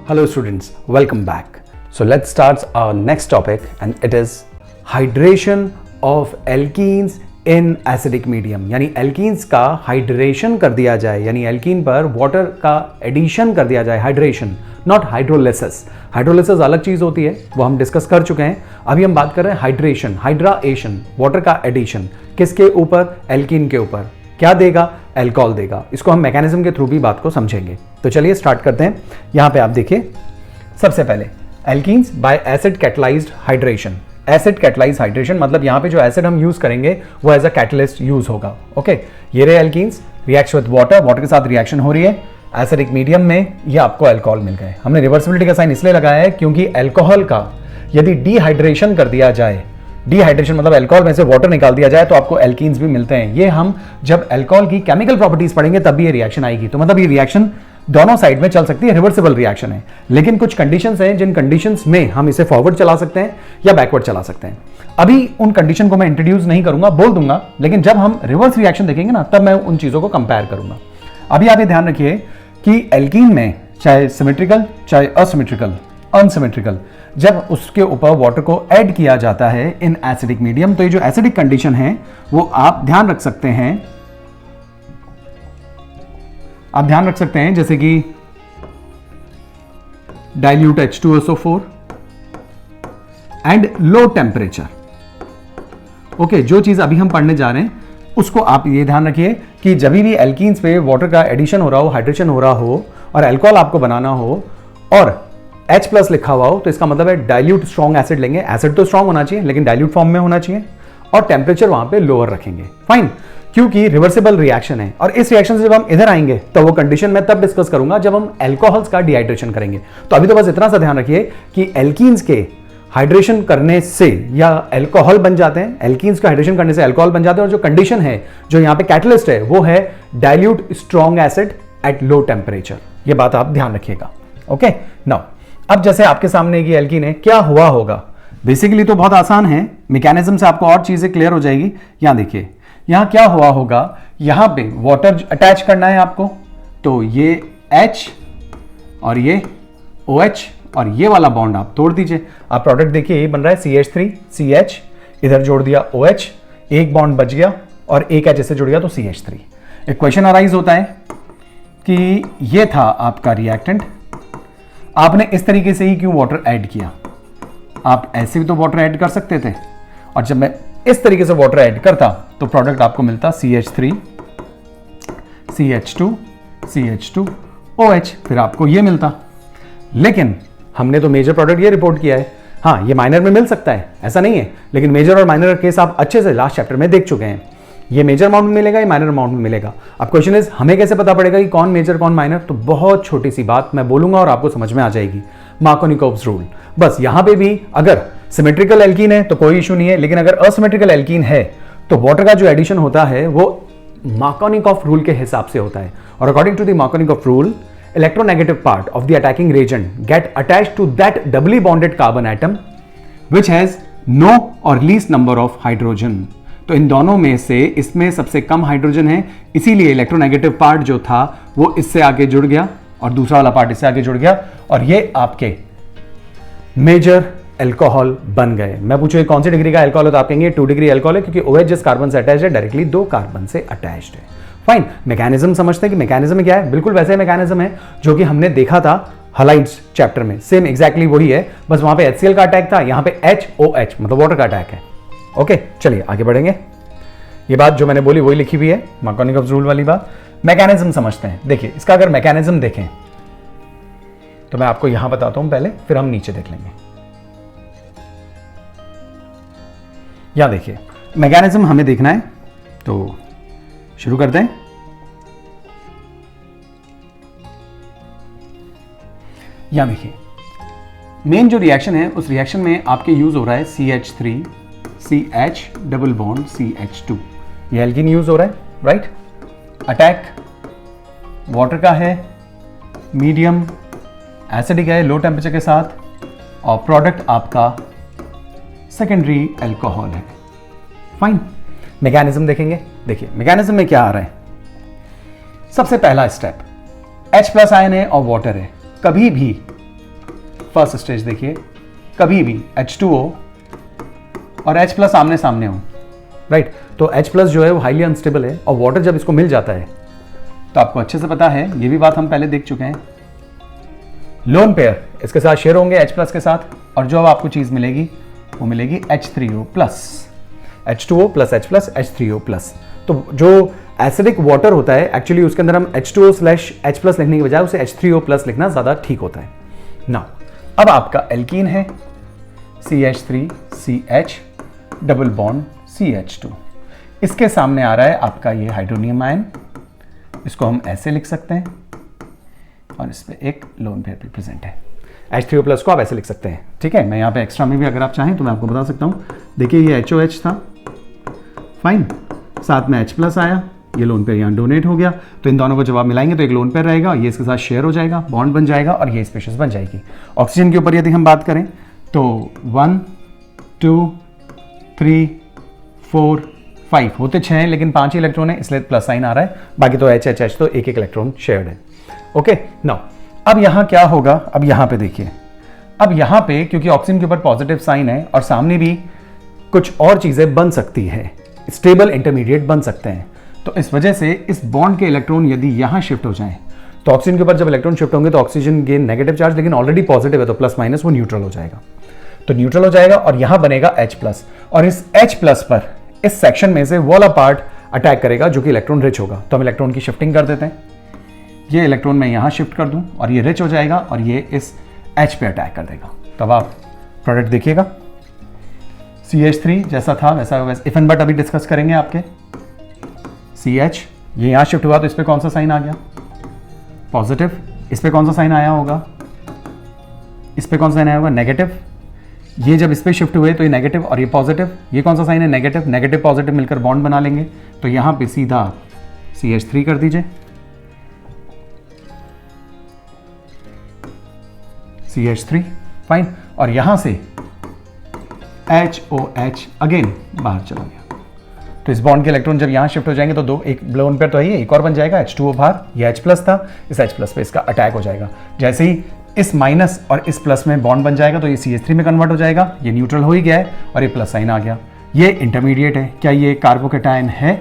Hello students, welcome back. So let's start our next topic and it is hydration of alkenes in acidic medium. यानी alkenes का hydration कर दिया जाए, यानी alkene पर water का एडिशन कर दिया जाए, हाइड्रेशन नॉट हाइड्रोलिसिस. हाइड्रोलिसिस अलग चीज होती है, वो हम डिस्कस कर चुके हैं. अभी हम बात कर रहे हैं हाइड्रेशन, हाइड्राएशन, वाटर का एडिशन. किसके ऊपर? एल्कीन के ऊपर. क्या देगा? अल्कोहल देगा. इसको हम मैकेनिज्म के थ्रू भी बात को समझेंगे. तो चलिए स्टार्ट करते हैं. यहां पे आप देखिए, सबसे पहले alkenes bye acid catalysed hydration. Acid catalysed hydration मतलब यहां पे जो एसिड हम यूज करेंगे वो एज अ कैटलिस्ट यूज होगा. ओके, ये रहे alkenes, react with water, water के साथ रिएक्शन हो रही है एसिडिक मीडियम में, ये आपको अल्कोहल मिल गए. हमने रिवर्सिबिलिटी का साइन इसलिए लगाया है क्योंकि अल्कोहल का यदि डिहाइड्रेशन कर दिया जाए, डिहाइड्रेशन मतलब अल्कोहल में से वाटर निकाल दिया जाए, तो आपको एल्कीन्स भी मिलते हैं. ये हम जब अल्कोहल की केमिकल प्रॉपर्टीज पढ़ेंगे तब भी ये रिएक्शन आएगी. तो मतलब ये रिएक्शन दोनों साइड में चल सकती है, रिवर्सिबल रिएक्शन है. लेकिन कुछ कंडीशंस हैं जिन कंडीशंस में हम इसे फॉरवर्ड चला सकते हैं या बैकवर्ड चला सकते हैं. अभी उन कंडीशन को मैं इंट्रोड्यूस नहीं करूंगा, बोल दूंगा, लेकिन जब हम रिवर्स रिएक्शन देखेंगे ना तब मैं उन चीजों को कंपेयर करूंगा. अभी आप ये ध्यान रखिए कि एल्कीन में चाहे सिमेट्रिकल चाहे असिमेट्रिकल, अनसिमेट्रिकल, जब उसके ऊपर वाटर को ऐड किया जाता है इन एसिडिक मीडियम, तो ये जो एसिडिक कंडीशन है वो आप ध्यान रख सकते हैं. आप ध्यान रख सकते हैं जैसे कि dilute H2SO4 and low temperature. Okay, जो चीज अभी हम पढ़ने जा रहे हैं उसको आप ये ध्यान रखिए कि जब भी एल्कीन्स पे वाटर का एडिशन हो रहा हो, हाइड्रेशन हो रहा हो और अल्कोहल आपको बनाना हो और H+ लिखा हुआ हो, तो इसका मतलब है डाइल्यूट स्ट्रॉन्ग एसिड लेंगे. एसिड तो स्ट्रॉन्ग होना चाहिए लेकिन डाइल्यूट फॉर्म में होना चाहिए और टेम्परेचर वहां पे लोअर रखेंगे. फाइन, क्योंकि रिवर्सिबल रिएक्शन है. और इस रिएक्शन से जब हम इधर आएंगे तो वो कंडीशन मैं तब डिस्कस करूंगा जब हम अल्कोहल्स का डिहाइड्रेशन करेंगे. तो अभी तो बस इतना सा ध्यान रखिए कि एल्कीन्स के हाइड्रेशन करने से या अल्कोहल बन जाते हैं, एल्कीन्स का हाइड्रेशन करने से अल्कोहल बन जाते हैं, और जो कंडीशन है जो यहां पे कैटलिस्ट है वो है dilute strong acid at low temperature. ये बात आप ध्यान रखिएगा. ओके, नाउ अब जैसे आपके सामने की एल्कीन है, क्या हुआ होगा? बेसिकली तो बहुत आसान है, मैकेनिज्म से आपको और चीजें क्लियर हो जाएगी. यहां देखिए, यहां क्या हुआ होगा, यहां पे वाटर अटैच करना है आपको, तो ये H और ये OH और ये वाला बॉन्ड आप तोड़ दीजिए. आप प्रोडक्ट देखिए, ये बन रहा है CH3CH, इधर जोड़ दिया OH, एक बॉन्ड बच गया और एक H से जुड़ गया तो CH3. एक क्वेश्चन अराइज होता है कि ये था आपका रिएक्टेंट, आपने इस तरीके से ही क्यों वाटर ऐड किया? आप ऐसे भी तो वाटर ऐड कर सकते थे, और जब मैं इस तरीके से वाटर ऐड करता तो प्रोडक्ट आपको मिलता CH3 CH2 CH2 OH, फिर आपको ये मिलता. लेकिन हमने तो मेजर प्रोडक्ट ये रिपोर्ट किया है. हाँ, ये माइनर में मिल सकता है, ऐसा नहीं है, लेकिन मेजर और माइनर केस आप अच्छे से लास्ट चैप्टर में देख चुके हैं. ये मेजर अमाउंट में मिलेगा, ये माइनर अमाउंट में मिलेगा. अब क्वेश्चन इज हमें कैसे पता पड़ेगा कि कौन मेजर कौन माइनर? तो बहुत छोटी सी बात मैं बोलूंगा और आपको समझ में आ जाएगी, मार्कोनिकोव्स रूल. बस यहां पे भी अगर सिमेट्रिकल एल्कीन है तो कोई इशू नहीं है, लेकिन अगर असिमेट्रिकल एल्कीन है तो वाटर का जो एडिशन होता है वो मार्कोनिकोव रूल के हिसाब से होता है. और according to the Markovnikov rule, electronegative part of the attacking reagent get attached to that doubly bonded carbon atom which has no or least number of hydrogen. तो इन दोनों में से इसमें सबसे कम हाइड्रोजन है, इसीलिए इलेक्ट्रोनेगेटिव पार्ट जो था वो इससे आगे जुड़ गया और दूसरा वाला पार्ट इससे आगे जुड़ गया और ये आपके मेजर अल्कोहल बन गए. मैं पूछूं कौन सी डिग्री का अल्कोहल है तो आप कहेंगे 2 डिग्री अल्कोहल है, क्योंकि OH जिस कार्बन से अटैच्ड है डायरेक्टली 2 कार्बन से अटैच्ड है. फाइन, मैकेनिज्म समझते हैं कि मैकेनिज्म क्या है. बिल्कुल वैसे मैकेनिज्म है जो कि हमने देखा था हलाइड्स चैप्टर में, सेम एग्जैक्टली वही है, बस वहां पे HCl का अटैक था, यहां पे HOH मतलब वाटर का अटैक है. ओके, चलिए आगे बढ़ेंगे. ये बात जो मैंने बोली वही लिखी हुई है, मार्कोनिकोव रूल वाली बात. मैकेनिज्म समझते हैं. देखिए, इसका अगर मैकेनिज्म देखें तो मैं आपको यहां बताता हूं पहले, फिर हम नीचे देख लेंगे. यहां देखिए, मैकेनिज्म हमें देखना है तो शुरू करते हैं. यहां देखिए, मेन जो रिएक्शन है उस रिएक्शन में आपके यूज हो रहा है CH3 CH double bond CH2. ये एल्कीन यूज हो रहा है, राइट. अटैक वाटर का है, मीडियम एसिडिक है लो टेम्परेचर के साथ, और प्रोडक्ट आपका सेकेंडरी अल्कोहल है. फाइन, मैकेनिज्म देखेंगे. देखिए, मैकेनिज्म में क्या आ रहा है. सबसे पहला स्टेप, H+ आयन है और वाटर है. कभी भी फर्स्ट स्टेज देखिए, कभी भी H2O और H प्लस आमने सामने हो, राइट, तो H प्लस जो है वो हाईली अनस्टेबल है, और वाटर जब इसको मिल जाता है तो आपको अच्छे से पता है, ये भी बात हम पहले देख चुके हैं, लोन पेयर इसके साथ शेयर होंगे H प्लस के साथ, और जो अब आपको चीज मिलेगी वो मिलेगी H3O plus, H2O plus H plus H3O plus. तो जो एसिडिक वाटर होता है एक्चुअली उसके अंदर हम H2O/H प्लस लिखने की बजाय उसे H3O प्लस लिखना ज्यादा ठीक होता है ना। अब आपका एल्कीन है CH3CH डबल बॉन्ड CH2, इसके सामने आ रहा है आपका ये हाइड्रोनियम आयन, इसको हम ऐसे लिख सकते हैं, और इस पे एक लोन पेयर भी प्रेजेंट है। H3O प्लस को आप ऐसे लिख सकते हैं, ठीक है। मैं यहाँ पे एक्स्ट्रा में भी अगर आप चाहें तो मैं आपको बता सकता हूँ, देखिए ये HOH था, फाइन, साथ में H प्लस आया, ये लोन पेयर यहाँ डोनेट हो गया, तो इन दोनों को जब आप मिलाएंगे तो एक लोन पेयर रहेगा, ये इसके साथ शेयर हो जाएगा, बॉन्ड बन जाएगा, और ये स्पेशीज बन जाएगी। ऑक्सीजन के ऊपर यदि हम बात करें तो 1 2 3 4 5 होते 6 हैं, लेकिन 5 ही इलेक्ट्रॉन है इसलिए प्लस साइन आ रहा है, बाकी तो HH तो एक एक इलेक्ट्रॉन शेयर्ड है। ओके नाउ अब यहां क्या होगा, अब यहां पे देखिए, अब यहां पे क्योंकि ऑक्सीजन के ऊपर पॉजिटिव साइन है और सामने भी कुछ और चीजें बन सकती है, स्टेबल इंटरमीडिएट बन सकते हैं, तो इस वजह से इस बॉन्ड के इलेक्ट्रॉन यदि यहां शिफ्ट हो जाएं तो ऑक्सीजन के ऊपर जब इलेक्ट्रॉन शिफ्ट होंगे तो ऑक्सीजन गेन नेगेटिव चार्ज, लेकिन ऑलरेडी पॉजिटिव है तो प्लस माइनस वो न्यूट्रल हो जाएगा, तो न्यूट्रल हो जाएगा, और यहां बनेगा H प्लस, और इस H प्लस पर इस सेक्शन में से वो वाला पार्ट अटैक करेगा जो कि इलेक्ट्रॉन रिच होगा। तो हम इलेक्ट्रॉन की शिफ्टिंग कर देते हैं, ये इलेक्ट्रॉन मैं यहां शिफ्ट कर दूं और ये रिच हो जाएगा और ये इस H पे अटैक कर देगा। तब आप प्रोडक्ट देखिएगा, CH3 जैसा था वैसा इफ एंड बट अभी डिस्कस करेंगे आपके। CH ये यहां शिफ्ट हुआ तो इस पे कौन सा साइन आ गया, पॉजिटिव, इस पे कौन सा साइन आया होगा, इस पे कौन सा साइन आया होगा, नेगेटिव, ये जब इस पे शिफ्ट हुए तो ये नेगेटिव और ये पॉजिटिव, ये कौन सा साइन है, नेगेटिव, नेगेटिव पॉजिटिव मिलकर बॉन्ड बना लेंगे, तो यहां पे सीधा CH3 कर दीजिए, CH3 फाइन, और यहां से HOH अगेन बाहर चला गया। तो इस बॉन्ड के इलेक्ट्रॉन जब यहां शिफ्ट हो जाएंगे तो दो, एक लोन पेयर तो है, एक और बन जाएगा H2O बाहर, ये H प्लस था, इस H प्लस पे इसका अटैक हो जाएगा, जैसे ही इस माइनस और इस प्लस में बॉन्ड बन जाएगा तो ये CH3 में कन्वर्ट हो जाएगा, ये न्यूट्रल हो ही गया है और ये प्लस साइन आ गया, ये इंटरमीडिएट है। क्या ये कार्बोकेटायन है,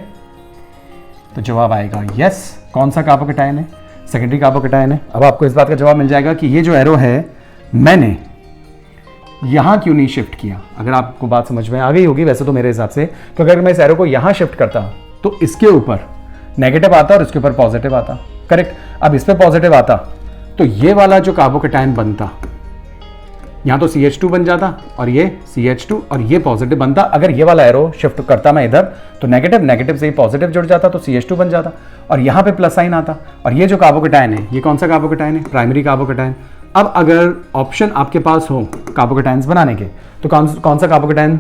तो जवाब आएगा यस। कौन सा कार्बोकेटायन है, सेकेंडरी कार्बोकेटायन है। अब आपको इस बात का जवाब मिल जाएगा कि ये जो एरो है मैंने यहां क्यों नहीं शिफ्ट किया। अगर आपको बात समझ में आ गई होगी वैसे तो मेरे हिसाब से, तो अगर मैं इस एरो को यहां शिफ्ट करता तो इसके ऊपर नेगेटिव आता और इसके ऊपर पॉजिटिव आता, करेक्ट। अब इस पे पॉजिटिव आता तो ये वाला जो कार्बोकेटायन बनता, यहां तो CH2 बन जाता और ये CH2 और ये पॉजिटिव बनता। अगर ये वाला एरो शिफ्ट करता मैं इधर तो नेगेटिव, नेगेटिव से ही पॉजिटिव जुड़ जाता तो CH2 बन जाता, और यहां पे प्लस साइन आता, और ये जो कार्बोकेटायन है ये कौन सा कार्बोकेटायन है, प्राइमरी कार्बोकेटायन। अब अगर ऑप्शन आपके पास हो कार्बोकेटायंस बनाने के तो कौन सा कार्बोकेटायन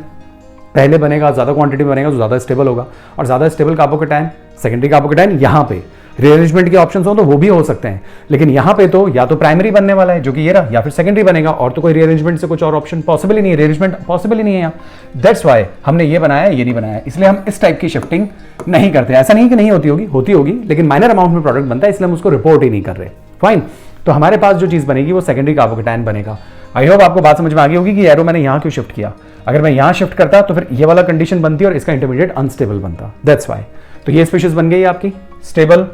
पहले बनेगा, ज्यादा क्वांटिटी में बनेगा, तो ज्यादा स्टेबल होगा, और ज्यादा स्टेबल कार्बोकेटायन सेकेंडरी कार्बोकेटायन। यहां पे रीअरेंजमेंट के ऑप्शंस हो तो वो भी हो सकते हैं, लेकिन यहां पे तो या तो प्राइमरी बनने वाला है जो कि ये रहा, या फिर सेकेंडरी बनेगा, और तो कोई रीअरेंजमेंट से कुछ और ऑप्शन पॉसिबल ही नहीं है, रीअरेंजमेंट पॉसिबल ही नहीं है यहाँ। दैट्स व्हाई हमने ये बनाया, ये नहीं बनाया, इसलिए हम इस टाइप की शिफ्टिंग नहीं करते। ऐसा नहीं कि नहीं होती होगी, होती होगी, लेकिन माइनर अमाउंट में प्रोडक्ट बनता है इसलिए हम उसको रिपोर्ट ही नहीं कर रहे। फाइन, तो हमारे पास जो चीज बनेगी वो सेकेंडरी कार्बोकेटायन बनेगा। आई होप आपको बात समझ में आ गई होगी कि एरो मैंने यहां क्यों शिफ्ट किया। अगर मैं यहां शिफ्ट करता तो फिर ये वाला कंडीशन बनती और इसका इंटरमीडिएट अनस्टेबल बनता, दैट्स व्हाई। तो ये स्पीशीज बन गई आपकी, स्टेबल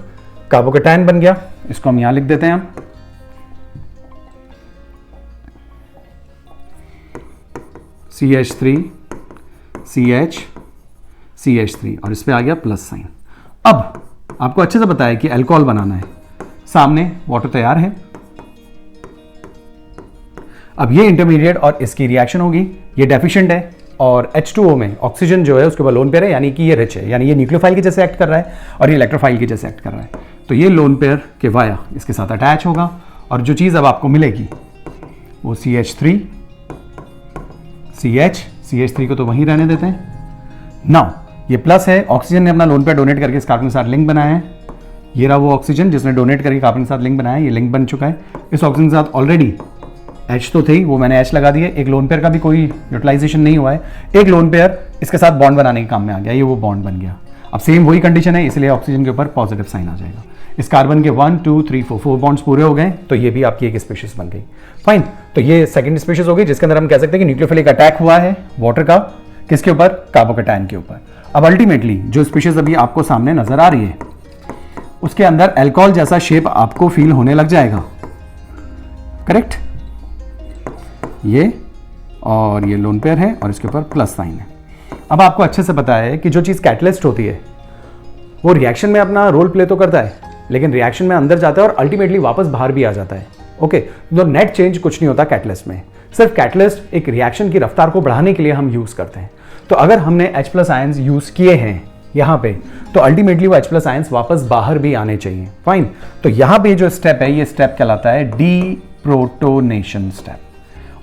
कार्बोकेटायन बन गया, इसको हम यहां लिख देते हैं हम CH3 CH CH3, और इस पे आ गया प्लस साइन। अब आपको अच्छे से पता है कि अल्कोहल बनाना है, सामने वाटर तैयार है। अब ये इंटरमीडिएट और इसकी रिएक्शन होगी, ये डेफिशिएंट है, और H2O में ऑक्सीजन जो है उसके बाद लोन पेयर है, यानी कि ये रिच है, यानी ये न्यूक्लियोफाइल के जैसे एक्ट कर रहा है और ये इलेक्ट्रोफाइल के जैसे एक्ट कर रहा है। तो ये लोन पेयर के वाया इसके साथ अटैच होगा, और जो चीज अब आपको मिलेगी वो CH3 CH3 को तो वहीं रहने देते हैं। नाउ ये प्लस है, ऑक्सीजन ने अपना लोन पेयर डोनेट करके इस कार्बन के साथ लिंक बनाया है, ये रहा वो ऑक्सीजन जिसने डोनेट करके कार्बन के साथ लिंक बनाया, ये लिंक बन चुका है। इस ऑक्सीजन के साथ ऑलरेडी H तो थी, वो मैंने H लगा दिया, एक लोन पेयर का भी कोई यूटिलाइजेशन नहीं हुआ है, एक लोन पेयर इसके साथ बॉन्ड बनाने के काम में आ गया, ये वो बॉन्ड बन गया। अब सेम वही कंडीशन है, इसलिए ऑक्सीजन के ऊपर पॉजिटिव साइन आ जाएगा। इस कार्बन के 1 2 3 4 बॉन्ड्स पूरे हो गए, तो ये भी आपकी एक स्पीशीज बन गई। फाइन, तो ये सेकंड स्पीशीज हो गई जिसके अंदर हम कह सकते हैं कि न्यूक्लियोफिलिक अटैक हुआ है वाटर का, किसके ऊपर, कार्बोकैटायन के ऊपर। अब अल्टीमेटली जो स्पीशीज अभी आपको सामने नजर आ रही है उसके अंदर अल्कोहल जैसा शेप आपको फील होने लग जाएगा, करेक्ट। ये और ये लोन पेयर है और इसके ऊपर प्लस साइन है। अब आपको अच्छे से पता है कि जो चीज कैटलिस्ट होती है वो रिएक्शन में अपना रोल प्ले तो करता है, लेकिन रिएक्शन में अंदर जाता है और अल्टीमेटली वापस बाहर भी आ जाता है। ओके, तो नेट चेंज कुछ नहीं होता कैटलिस्ट में, सिर्फ कैटलिस्ट एक रिएक्शन की रफ्तार को बढ़ाने के लिए हम यूज करते हैं। तो अगर हमने H+ आयंस यूज किए हैं यहां पे, तो अल्टीमेटली वो H+ आयंस वापस बाहर भी आने चाहिए। फाइन, तो यहां पे जो स्टेप है ये स्टेप कहलाता है डीप्रोटोनेशन स्टेप,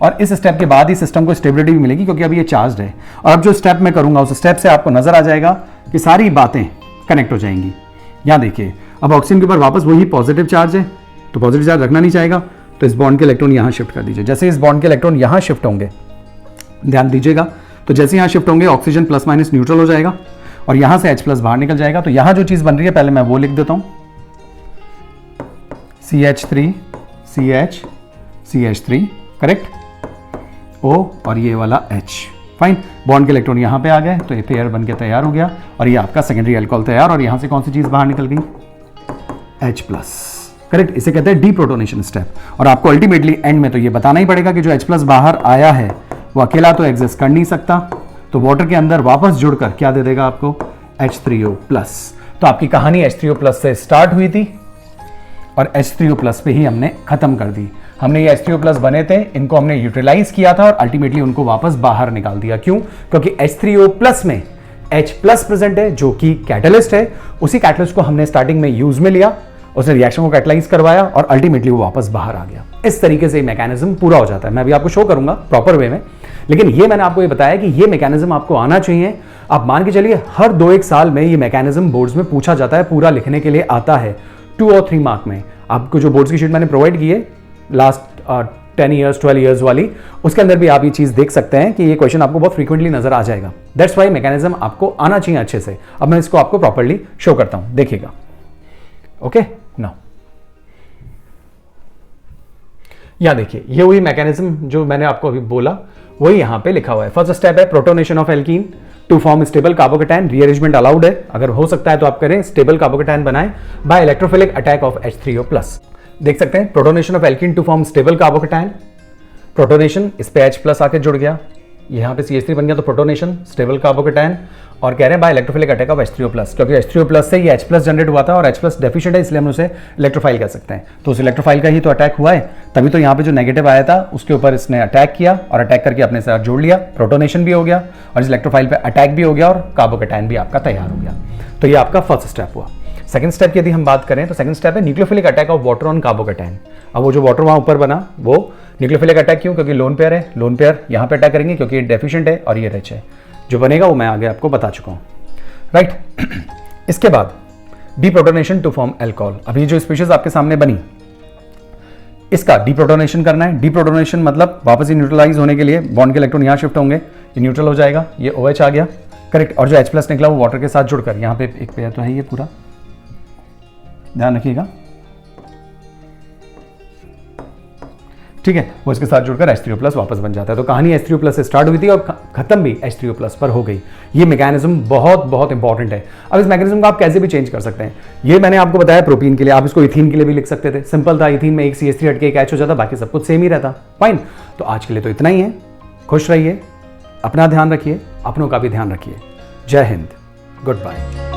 और इस स्टेप के बाद ही सिस्टम को स्टेबिलिटी भी मिलेगी क्योंकि अभी ये चार्ज्ड है। और अब जो स्टेप मैं करूंगा उस स्टेप से आपको नजर आ जाएगा कि सारी बातें कनेक्ट हो जाएंगी। यहां देखिए, अब ऑक्सीजन के ऊपर वापस वही पॉजिटिव चार्ज है, तो पॉजिटिव चार्ज रखना नहीं चाहेगा, तो इस बॉन्ड के इलेक्ट्रॉन यहां शिफ्ट कर दीजिए। जैसे इस बॉन्ड के इलेक्ट्रॉन यहां शिफ्ट होंगे, ध्यान दीजिएगा, तो जैसे यहां शिफ्ट होंगे ऑक्सीजन प्लस माइनस न्यूट्रल हो जाएगा और यहां से H+ बाहर निकल जाएगा। तो यहां जो चीज बन रही है पहले मैं वो लिख देता हूं, CH3 CH CH3, correct, O और ये वाला H। फाइन, बॉन्ड के इलेक्ट्रॉन यहां पे आ गए तो ये पेयर बन के तैयार हो गया और ये आपका सेकेंडरी अल्कोहल तैयार, और यहां से कौन सी चीज बाहर निकल गई, H+, करेक्ट। इसे कहते हैं डीप्रोटोनेशन स्टेप। और आपको अल्टीमेटली एंड में तो ये बताना ही पड़ेगा कि जो H+ बाहर आया है वो अकेला तो एग्जिस्ट कर नहीं सकता, तो वाटर के अंदर वापस जुड़कर क्या दे देगा आपको, H3O+। तो आपकी कहानी H3O+ से स्टार्ट हुई थी और H3O+ पे ही हमने खत्म कर दी। हमने ये H3O+ बने थे, इनको हमने यूटिलाइज किया था और अल्टीमेटली उनको वापस बाहर निकाल दिया। क्यों? क्योंकि H3O+ में H+ प्रेजेंट है जो कि कैटलिस्ट है। उसी कैटलिस्ट को हमने स्टार्टिंग में यूज में लिया, उसने रिएक्शन को कैटलाइज करवाया और अल्टीमेटली वो वापस बाहर आ गया। इस तरीके से मैकेनिज्म पूरा हो जाता है। मैं अभी आपको शो करूंगा प्रॉपर वे में, लेकिन ये मैंने आपको ये बताया कि ये मैकेनिज्म आपको आना चाहिए। आप मान के चलिए हर 2-1 साल में ये मैकेनिज्म बोर्ड्स में पूछा जाता है, पूरा लिखने के लिए आता है 2 और 3 मार्क में। आपको जो बोर्ड्स की शीट मैंने प्रोवाइड की है लास्ट 10 ईयर्स 12 ईयर्स वाली, उसके अंदर भी आप ये चीज देख सकते हैं कि ये क्वेश्चन आपको बहुत फ्रीक्वेंटली नजर आ जाएगा। दैट्स वाई मैकेनिज्म आपको आना चाहिए अच्छे से। अब मैं इसको आपको प्रॉपर्ली शो करता हूं, देखिएगा। ओके, नाउ यहां देखिए, ये वही मैकेनिज्म जो मैंने आपको अभी बोला वही यहां पे लिखा हुआ है। फर्स्ट स्टेप है protonation of alkene to form stable carbocation. Rearrangement allowed है, अगर हो सकता है तो आप करें, स्टेबल कार्बोकैटायन बनाएं by electrophilic attack of H3O+। देख सकते हैं protonation of alkene to form stable carbocation, protonation, इस पे H+ आके जुड़ गया, यहां पे CH3 बन गया, तो प्रोटोनेशन स्टेबल कार्बोकैटायन, और कह रहे हैं bye electrophilic attack of H3O+, क्योंकि H3O+ से ये H+ जनरेट हुआ था और H+ डेफिशिएंट है, इसलिए हम उसे इलेक्ट्रोफाइल कह सकते हैं। तो उस इलेक्ट्रोफाइल का ही तो अटैक हुआ है, तभी तो यहाँ पे जो नेगेटिव आया था उसके ऊपर इसने अटैक किया और अटैक करके अपने साथ जोड़ लिया, प्रोटोनेशन भी हो गया और इस इलेक्ट्रोफाइल पे अटैक भी हो गया और कार्बोकैटायन भी आपका तैयार हो गया। तो ये आपका फर्स्ट स्टेप हुआ। सेकंड स्टेप की यदि हम बात करें तो सेकंड स्टेप है nucleophilic attack of water on carbocation. अब वो जो वाटर वहां ऊपर बना वो न्यूक्लियोफिलिक अटैक क्यों? क्योंकि लोन पेयर है, लोन पेयर यहां पे अटैक करेंगे क्योंकि ये डेफिशिएंट है और ये रिच है। जो बनेगा वो मैं आगे आपको बता चुका हूं, राइट। इसके बाद डीप्रोटोनेशन टू फॉर्म अल्कोहल। अभी जो स्पीशीज आपके सामने बनी इसका डीप्रोटोनेशन करना है। डीप्रोटोनेशन मतलब वापस ही न्यूट्रलाइज होने के लिए बॉन्ड के इलेक्ट्रॉन यहां शिफ्ट होंगे, ये न्यूट्रल हो जाएगा, ये OH आ गया, करेक्ट। और जो H+ निकला वो वाटर के साथ जुड़कर, यहां पे एक पेयर तो है ये पूरा, ध्यान रखिएगा, ठीक है। वो इसके साथ जुड़कर H3O+ वापस बन जाता है। तो कहानी H3O+ से स्टार्ट हुई थी और खत्म भी H3O+ पर हो गई। ये मैकेनिज्म बहुत बहुत इंपॉर्टेंट है। अब इस मैकेनिज्म को आप कैसे भी चेंज कर सकते हैं, ये मैंने आपको बताया प्रोपीन के लिए, आप इसको इथीन के लिए भी लिख सकते थे। सिंपल था, इथीन में एक CH3 हटके एक H हो जाता, बाकी सब कुछ सेम ही रहता। फाइन, तो आज के लिए तो इतना ही है। खुश रहिए, अपना ध्यान रखिए, अपनों का भी ध्यान रखिए। जय हिंद, गुड बाय।